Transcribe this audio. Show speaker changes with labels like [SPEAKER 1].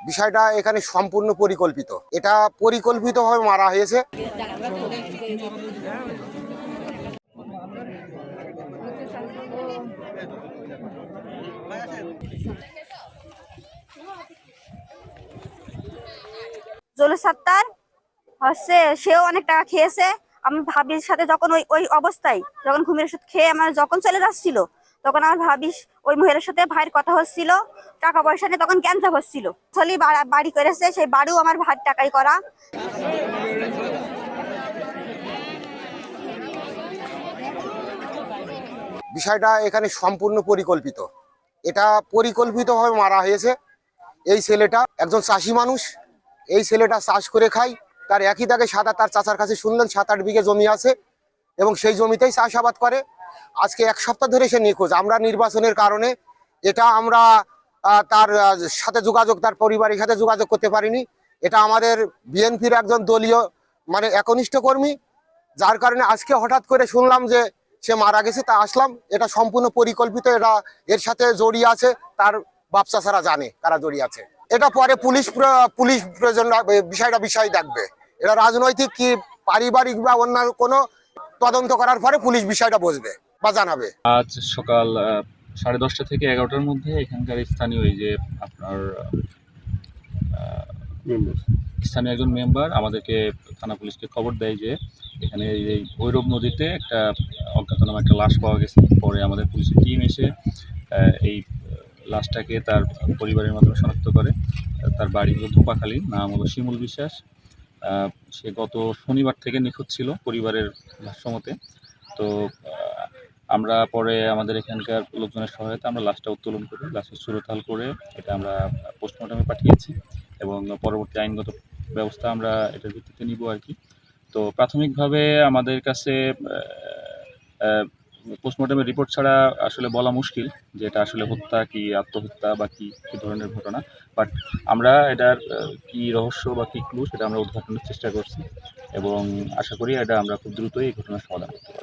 [SPEAKER 1] বিষয়টা এখানে সম্পূর্ণ পরিকল্পিত। এটা পরিকল্পিতভাবে মারা হয়েছে।
[SPEAKER 2] জুলুস সাত্তার হচ্ছে, সেও অনেক টাকা খেয়েছে। আমি ভাবির সাথে যখন ওই ওই অবস্থায় যখন ঘুমের ওষুধ খেয়ে আমার যখন চলে যাচ্ছিল, তখন আমার ভাবিস ওই মহিলার সাথে ভাইয়ের কথা হচ্ছিল, টাকা পয়সা নিয়ে তখন ক্যান্সার হচ্ছিল। ছলি বাড়ি করেছে, সেই বাড়িও আমার ভাইয়ের টাকাই করা।
[SPEAKER 1] বিষয়টা এখানে সম্পূর্ণ পরিকল্পিত। এটা পরিকল্পিতভাবে মারা হয়েছে। এই ছেলেটা একজন চাষি মানুষ। এই ছেলেটা চাষ করে খায়। তার একই দাগে তার চাচার কাছে শুনলেন 7-8 বিঘে জমি আছে এবং সেই জমিতেই চাষাবাদ করে। আজকে 1 সপ্তাহ ধরে সে নিখোঁজ। আমরা নির্বাচনের কারণে এটা আমরা তার সাথে যোগাযোগ, তার পরিবারের সাথে যোগাযোগ করতে পারিনি। এটা আমাদের বিএনপির একজন দলীয় একনিষ্ঠ কর্মী, যার কারণে আজকে হঠাৎ করে শুনলাম যে সে মারা গেছে। তা আসলাম, এটা সম্পূর্ণ পরিকল্পিত। এটা এর সাথে জড়িয়ে আছে, তার বাপ চাচারা জানে কারা জড়িয়ে আছে। এটা পরে পুলিশ প্রয়োজন বিষয় দেখবে। এটা রাজনৈতিক কি পারিবারিক বা অন্য কোনো তদন্ত করার পরে পুলিশ বিষয়টা বুঝবে বা জানাবে।
[SPEAKER 3] আজ সকাল 10:30 থেকে 11টার মধ্যে এখানকার স্থানীয় এই যে আপনার স্থানীয় একজন মেম্বার আমাদেরকে থানা পুলিশকে খবর দেয় যে এখানে এই ভৈরব নদীতে একটা অজ্ঞাতনামা একটা লাশ পাওয়া গেছে। পরে আমাদের পুলিশের টিম এসে এই লাশটাকে তার পরিবারের মাধ্যমে শনাক্ত করে। তার বাড়ি হলো ধোপাখালী, নাম হলো শিমুল বিশ্বাস। সে গত শনিবার থেকে নিখোঁজ ছিল পরিবারের ভাষ্যমতে। তো আমরা পরে আমাদের এখানকার লোকজনের সহায়তা আমরা লাশটা উত্তোলন করে লাশটা সুরতহাল করে এটা আমরা পোস্টমর্টমে পাঠিয়েছি এবং পরবর্তী আইনগত ব্যবস্থা আমরা এটার ভিত্তিতে নিব আর কি। তো প্রাথমিকভাবে আমাদের কাছে পোস্টমর্টমের রিপোর্ট ছাড়া আসলে বলা মুশকিল যে এটা আসলে হত্যা কি আত্মহত্যা বা কী ধরনের ঘটনা। বাট আমরা এটার কী রহস্য বা কী ক্লু সেটা আমরা উদ্ঘাটনের চেষ্টা করছি এবং আশা করি এটা আমরা খুব দ্রুতই এই ঘটনার সমাধান করতে পারব।